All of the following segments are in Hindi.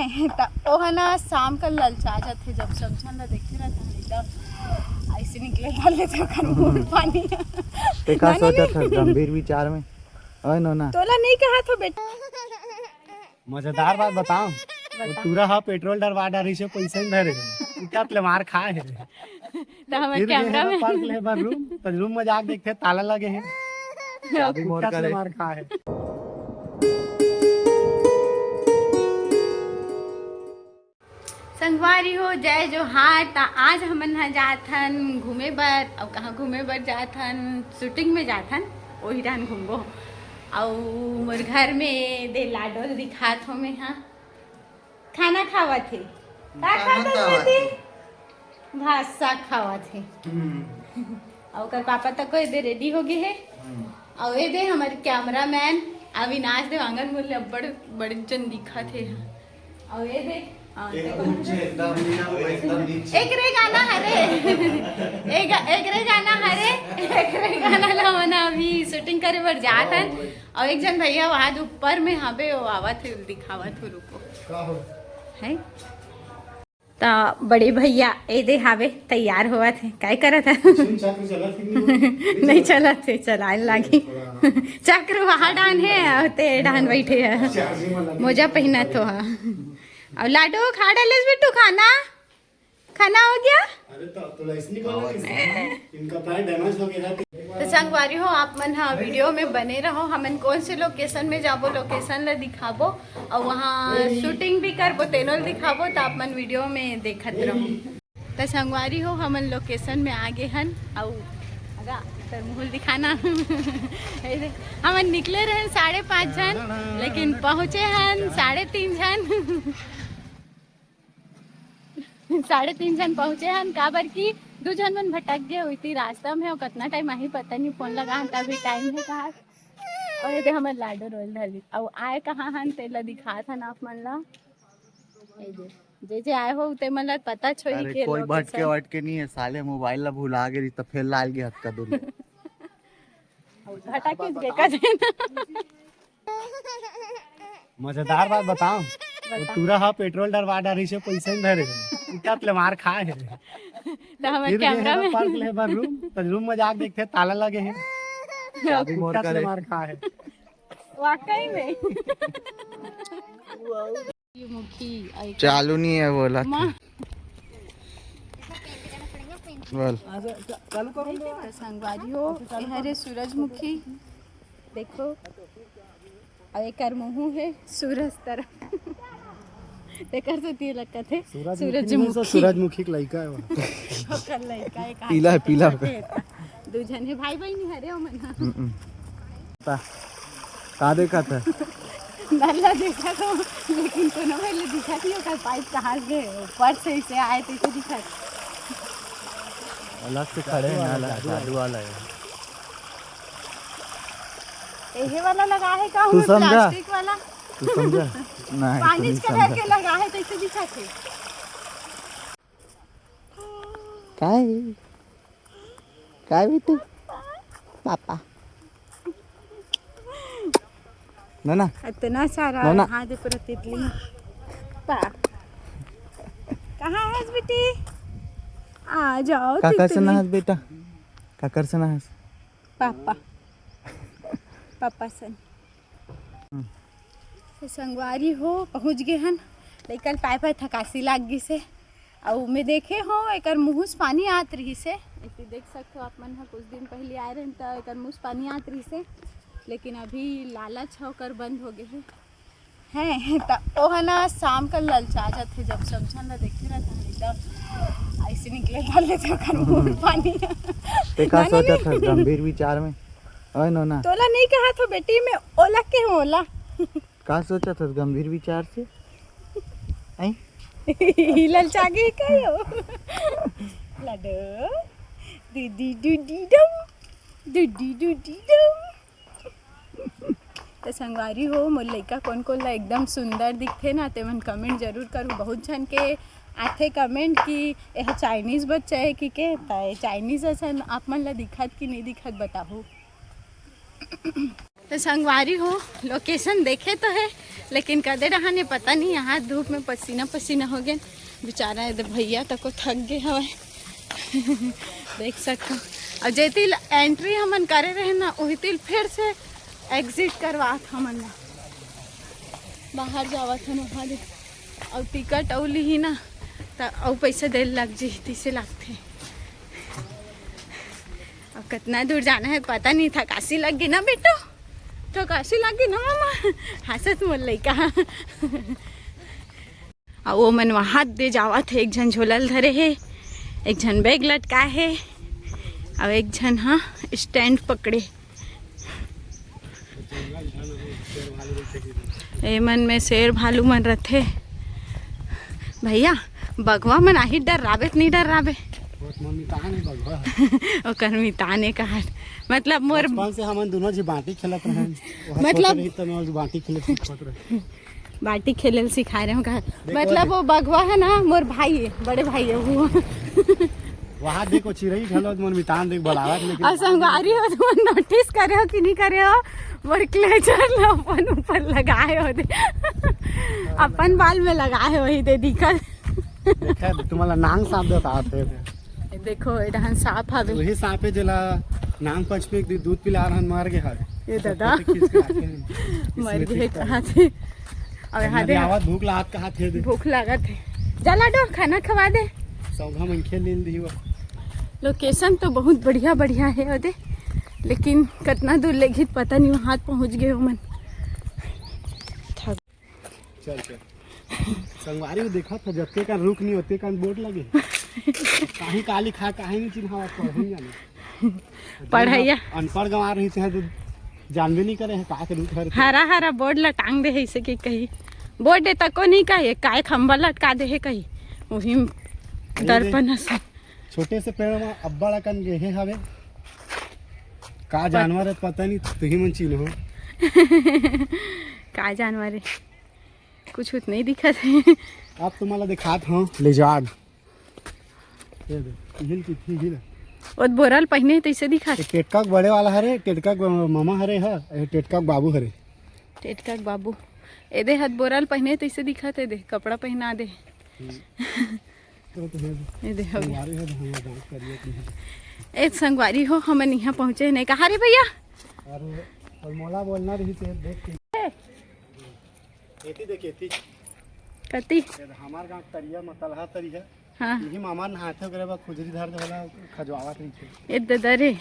हैं तो ओह ना शाम का ललचा जाते जब समझन ला देखे रहता एकदम ऐसे निकले डाले तो कर मुंह पानी ते का सोचा था गंभीर विचार में ओए नोना तोला नहीं कहा था बेटा मजेदार बात बताऊं पूरा हा पेट्रोल डरवा डारी से पैसे नहीं धरे उठत ले मार खाए है तो हमारे कैमरा में पार्क ले बार रूम में जाके देखते ताला लगे हैं अभी मोर करे मार खाए है। संगवारी हो जय जोहार। ता आज हमन ह जाथन घूमे बर और कहाँ घूमे बर जाथन शूटिंग में जाथन वही डान घूमबो और मोर घर में दे लाडोल दिखात हो में हाँ खाना खावत थे का खावत थे भात साग खावत थे और कर पापा तक को दे रेडी हो गए है और ये दे हमारे कैमरामैन अविनाश दे आंगन मूल्य बड़ जन दिखा थे और ये दे एक रे गाना हरे एक रे गाना हरे एक रे गाना ला मना अभी शूटिंग करे बर जात हन और एक जन भैया वहां ऊपर में हबे वो आवत है दिखावत हो रुको है ता बड़े भैया ए दे हावे तैयार हुआ थे काय करत है नहीं चला थे चलाने लगी चक्र वहाँ डान है और ते डान बैठे है मोजा पहना तो है और लाडो खा डाले बिट्टू खाना खाना हो गया। तो संगवारी हो आप मन हाँ वीडियो में बने रहो हमन कौन से लोकेशन में जाबो लोकेशन ला दिखाबो और वहाँ शूटिंग भी करबो तेनों दिखाबो तो आप मन वीडियो में देखत रहो। तो संगवारी हो हमन लोकेशन में आगे हन और तरमुल दिखाना हमन निकले रहे 5:30 जन लेकिन पहुँचे हन 3:30 जन 3:30 जन पहुँचे हन काबर की 2 जन मन भटक गए हुई थी रास्ता में और कितना टाइम आही पता नहीं फोन लगा हन तभी टाइम है कहा और ये हमारे लाडो रोल धरी और आए कहाँ हन तेला दिखा था आप मन ला जे आए हो ते मन ला पता छोड़ी के कोई भटके नहीं है साले मोबाइल ला भुला गई तो फिर लाल गया हत्का दूर भटक के देखा देना मजेदार बात बताऊं पूरा हा पेट्रोल डरवा डारी से पैसे नहीं धरे उठत ले मार खाए है तो हमारे कैमरा में पार्क ले बार रूम में जाके देखते ताला लगे हैं अभी मोर करे मार खाए है वाकई में ये मुखी चालू नहीं है बोला बोल चालू करो संगवारी हो हरे सूरजमुखी देखो और एक मुँह है सूरज तरफ देकर से ती लगता थे सूरजमुखी का लड़का है वो कल लड़का एक पीला है पीला दो जन है भाई बहन हरे हो मना का देखा था नल्ला देखा तो लेकिन तो ना पहले दिखा थी और पाइप कहाँ से ऊपर से इसे आए थे तो दिखा अलग से खड़े हैं अलग जादू वाला है ये वाला लगा है का तू समझा प्लास्टिक वाला तू समझा नहीं पानी कलर के लगा है तो इसे दिखा थे काय भी तू पापा ना इतना सारा हाथ पूरा तितली पा कहाँ है बेटी आ जाओ काकर से नहास बेटा काकर से नहास पापा सन तो संगवारी हो पहुँच गए हन लेकिन पाए थकासी लाग गई से और मैं देखे हो एक मुँह से पानी आत रही से देख सकते हो आप मन कुछ दिन पहले आए रहे तो एक मुँह से पानी आत रही से लेकिन अभी लालच होकर बंद हो गए हैं तो ओह ना शाम का ललचा जाते जब समझन ला देखे रहता एकदम ऐसे निकले डाले तो कर मुंह पानी ते का सोचा था गंभीर विचार में ओए नोना तोला नहीं कहा था बेटी मैं ओला के ओला का सोचा था गंभीर विचार से आई ललचा गई कयो लडो दीदी दूदी दम तो संगवारी हो मोर लइका कौन कौन ला एकदम सुंदर दिखते ना ते मन कमेंट जरूर करूँ बहुत जन के आथे कमेंट कि यह चाइनीज बच्चा है कि के चाइनीज ऐसा आप मन ला दिखत कि नहीं दिखत बताओ तो संगवारी हो लोकेशन देखे तो है, लेकिन कदे रहा ने पता नहीं। यहाँ धूप में पसीना पसीना हो गए बेचारा भैया तक को थक गए हवे। देख सकते हो। और जैती एंट्री हमन करे रहे ना वही तिल फिर से एग्जिट करवात हमन ला बाहर जावत हन वहाँ दे। और टिकट औली ही ना तो और पैसा दे लग जी तीसे लगते। अब कितना दूर जाना है पता नहीं था। काशी लग गई ना बेटो, तो काशी लग गई ना मामा। हंसत मोल लइका। और वो मन वहाँ दे जावा थे। एक जन झोलल धरे है, एक जन बैग लटका है और एक जन हाँ स्टैंड पकड़े। ए मन में शेर भालू मन रथे भैया। बगवा मन आही डर राबे नहीं डर राबे। ओकर मिताने का मतलब मोर बचपन से हमन दोनों जी बाटी खेलत रहे। मतलब तो मैं बाटी खेलत सीखत रहे। बाटी खेलल सिखा रहे हो का मतलब वो बगवा है ना मोर भाई है, बड़े भाई है वो। वहाँ देखो चिड़ई खेलत मन मितान देख बुलावत। लेकिन और संगवारी हो तो नोटिस करे हो कि नहीं करे हो मोर क्लेचर ला अपन ऊपर लगाए हो दे। अपन बाल में लगाए हो ही दे दिखत। देखा तुम्हारा नांग सांप देता थे। देखो एडहन सांप हवे। वही सांप है जला नांग पंच में एक दूध पिला रहन मार के हाल। ये दादा मर गए कहाँ थे। और यहाँ दे आवाज भूख लागत कहाँ थे। भूख लागत है। जा लाडो खाना खवा दे। सौधा मन खेल ले दी वो। लोकेशन तो बहुत बढ़िया बढ़िया है ओदे, लेकिन कितना दूर लेगी पता नहीं। वहाँ पहुँच गए हो मन। चल चल संगवारी को देखा था जत्ते का रुक नहीं होते का बोर्ड लगे। कहीं काली खा कहीं नहीं चिन्हावत पढ़ी जाने। पढ़ाइया अनपढ़ गंवा रही थे तो जानबे नहीं करे है का के रुक हर। हरा हरा बोर्ड लटांग दे है इसे कि कहीं बोर्ड दे तको नहीं कहे काय खंबा लटका दे है कहीं वही दर्पण सब। छोटे से पेड़ में अब्बड़ अकन गेहे हवे का जानवर है पता नहीं तो ही मन चिन्ह हो। का जानवर है कुछ नहीं दिखत है। अब तुम्हारा दिखात हूँ लेजार्ड। ये दे हिल की थी हिल। और बोरल पहने तैसे दिखा। टेटका बड़े वाला हरे टेटका मामा हरे है टेटका बाबू हरे। टेटका बाबू ए दे हाथ बोरल पहने तैसे दिखा थे दे कपड़ा पहना दे। ए दे हो एक संगवारी हो हमन यहाँ पहुँचे नहीं कहा रे भैया। और मोला बोलना रही थे देख एती देख एती कती हमार गांव तरिया मतलहा तरी है। हाँ यही मामा नहाते हो करे बा खुजरी धर दे वाला खजवावत रही थे। ए दे रे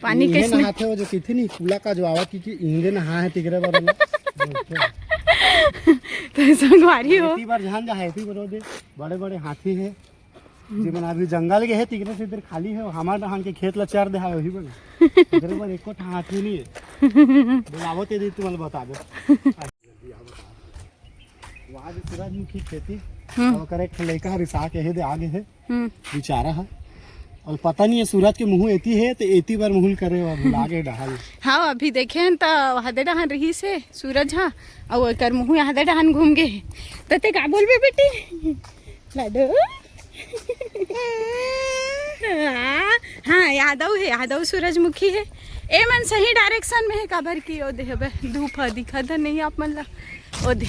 पानी कैसे नहाते हो जो किथी नहीं कूला का जवावत की इंगे नहा है तिगरे बार। तो संगवारी हो एती बार जहां जहां एती बरो दे बड़े बड़े हाथी है जी मन अभी जंगल के है तिगरे से इधर खाली है हमार धान के खेत ला चार दे है वही बने तिगरे बार एको हाथी नहीं है। बुलावो ते दी तुमल बताबो। वहाँ भी सूरजमुखी खेती और करे लड़का रिसा के है दे आगे है बेचारा है और पता नहीं है सूरज के मुंह एती है तो एती बार मुहल करे और आगे डहाल। हाँ अभी देखे हैं तो हदे डहान रही से सूरज हाँ और कर मुँह हदे डहान घूम गए तो ते का बोलबे बेटी लाडो। हाँ यादव सूरजमुखी है। ए मन सही डायरेक्शन में है काबर की ओ दे बे धूप दिखा था नहीं आप मन ला ओ दे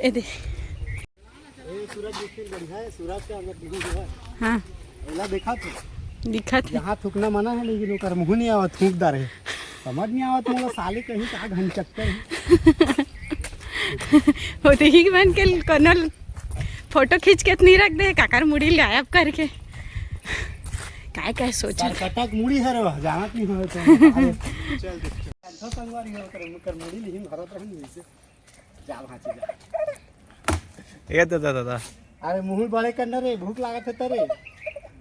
ए दे सूरजमुखी बढ़िया है सूरज के अंदर मुंह जो है। हाँ पहला देखा तो दिखत यहाँ थूकना मना है लेकिन ओकर मुंह नहीं आवत थूकदार है समझ नहीं आवत मोला साले कहीं का घनचक्कर है। होते ही बन के कोनो फोटो खींच के नहीं रख दे काकर मुड़ी गायब करके काय काय सोचा कटक मुड़ी है रे जानत नहीं हो तो चल चल संगवारी हो कर मुड़ी नहीं भरत रहन जैसे जा भांचे जा ये दादा अरे मुंह बड़े करना रे भूख लागत है तरे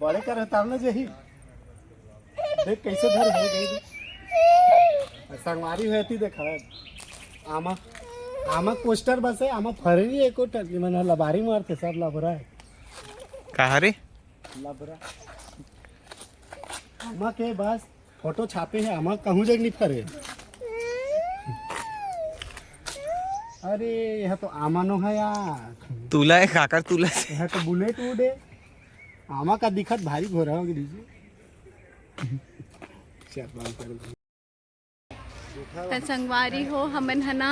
बड़े कर तब ना जही देख कैसे धर है गई संगवारी होती देखा आमा आमा पोस्टर बस है आमा फरे नहीं एको टन मन लबारी मारते सब लबरा है कहा रे लबरा आमा के बस फोटो छापे है आमा कहूँ जग नहीं फरे। अरे यह तो आमानो है यार तुला है काकर तुला से यह तो बुलेट उड़े आमा का दिखत भारी घोरा होगी दीजिए। त संगवारी हो हमन हना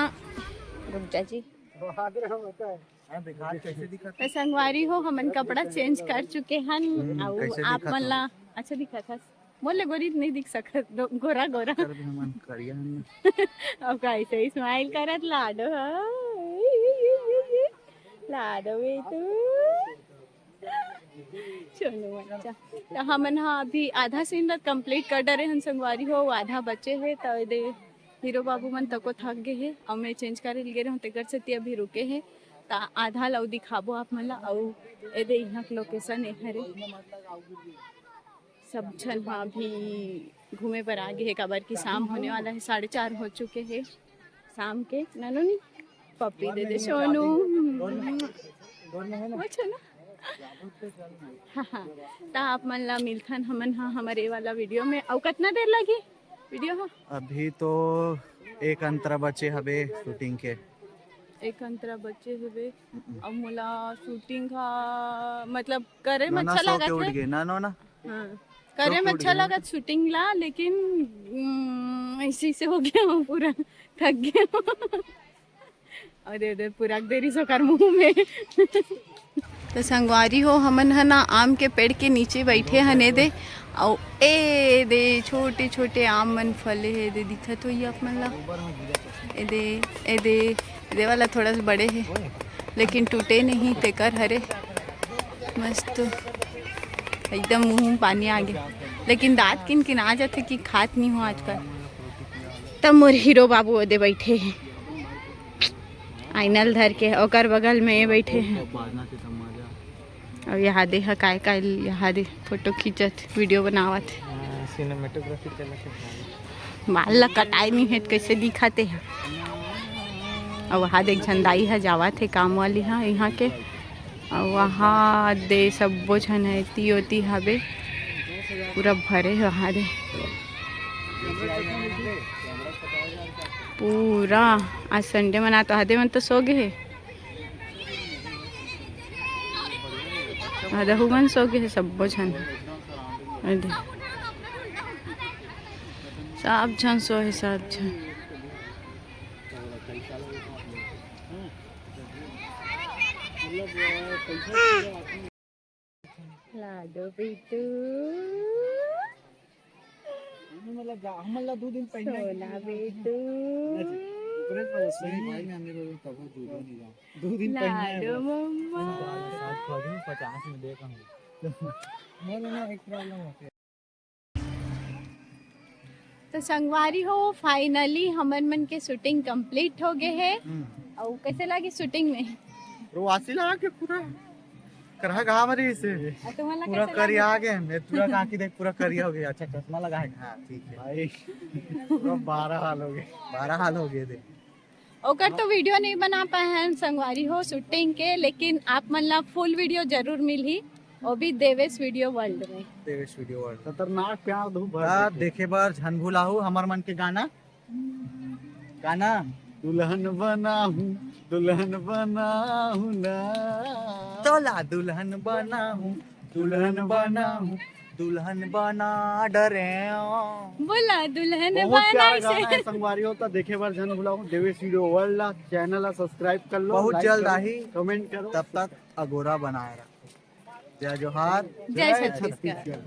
रुक जा जी। त संगवारी हो हमन कपड़ा चेंज कर चुके हन और कैसे आप दिखत मन हो? ला अच्छा दिखा था मोले गोरी नहीं दिख सकत गोरा गोरा अब कैसे स्माइल करत लाडो ह लाडो बेटू चलो अच्छा तो हमन हा अभी आधा सीन ला कंप्लीट कर डरे हन संगवारी हो आधा बचे है तो दे हीरो बाबू मन तको थक गए है और मैं चेंज करे गे रहूं तेकर से अभी रुके है ता आधा ला दिखाबो आप मन ला और ए दे यहाँ के लोकेशन है हरे सब झन हाँ भी घूमे पर आगे है काबर की शाम होने वाला है 4:30 हो चुके हैं शाम के नानू नी पप्पी दे दे सोनू अच्छा ना हाँ ता आप मन ला मिलथन हमन हाँ हमारे वाला वीडियो में और कितना देर लगी वीडियो हाँ अभी तो एक अंतरा बचे हबे शूटिंग के। एक अंतरा बच्चे हुए अब मोला शूटिंग का मतलब करे में ना अच्छा सो के लगा उठ है गए ना नो ना। हाँ करे में अच्छा लगा शूटिंग ला लेकिन ऐसे से हो गया हूँ पूरा थक गया हूँ। अरे अरे पूरा देरी सो कर मुंह में तो संगवारी हो हमन है ना आम के पेड़ के नीचे बैठे हने दे और ए दे छोटे छोटे आम मन फले है दे दिखत हो आप मन ला ए दे वाला थोड़ा सा बड़े है लेकिन टूटे नहीं तेकर हरे मस्त एकदम मुंह में पानी आ गया लेकिन दांत किन किन आ जाते कि खात नहीं हो आजकल। तब मोर हीरो बाबू ओदे बैठे हैं आइनल धर के ओकर बगल में बैठे हैं और यहाँ दे काय काय यहाँ दे फोटो खींचत वीडियो बनावत सिनेमेटोग्राफी चलत बाल ला कटाई नहीं है कैसे दिखाते हैं और वहाँ देख झंडाई है जावत है काम वाली हाँ यहाँ के और वहाँ दे सब्बो झन है तियोती हवे पूरा भरे है वहाँ दे पूरा आज संडे मना तो आधे मन तो सो गए है आधा हुमन सो गए है सब्बो झन सब झन सो है सब झन लाडो बेटू हमला 2 दिन पहले सोना बेटू लाडो मम्मा तो संगवारी हो फाइनली हमन मन के शूटिंग कंप्लीट हो गए है और कैसे लगी शूटिंग में रोवासी लगा के पूरा करहा गा मरी से पूरा करिया आ गए मैं पूरा काकी देख पूरा करिया हो गया। अच्छा चश्मा लगा है हाँ ठीक है भाई पूरा 12 हाल हो गए 12 हाल हो गए थे ओकर तो वीडियो नहीं बना पाए हैं संगवारी हो शूटिंग के लेकिन आप मन ला फुल वीडियो जरूर मिली वो भी देवेश वीडियो वर्ल्ड में देवेश वीडियो वर्ल्ड खतरनाक प्यार धूप भर देखे बार झन भुलाहू हमार मन के गाना गाना दुल्हन बनाहूं ना तोला दुल्हन बनाहूं दुल्हन बना डरे बोला दुल्हन बहुत बना प्यारा गाना से है संगवारी होता देखे बार जन बुलाऊं देवेश वीडियो वर्ल्ड ला चैनल ला सब्सक्राइब कर लो बहुत like जल्द करो, आई कमेंट करो तब तक अगोरा बनाए रखो। जय जोहार जय छत्तीसगढ़। छत्तीसगढ़।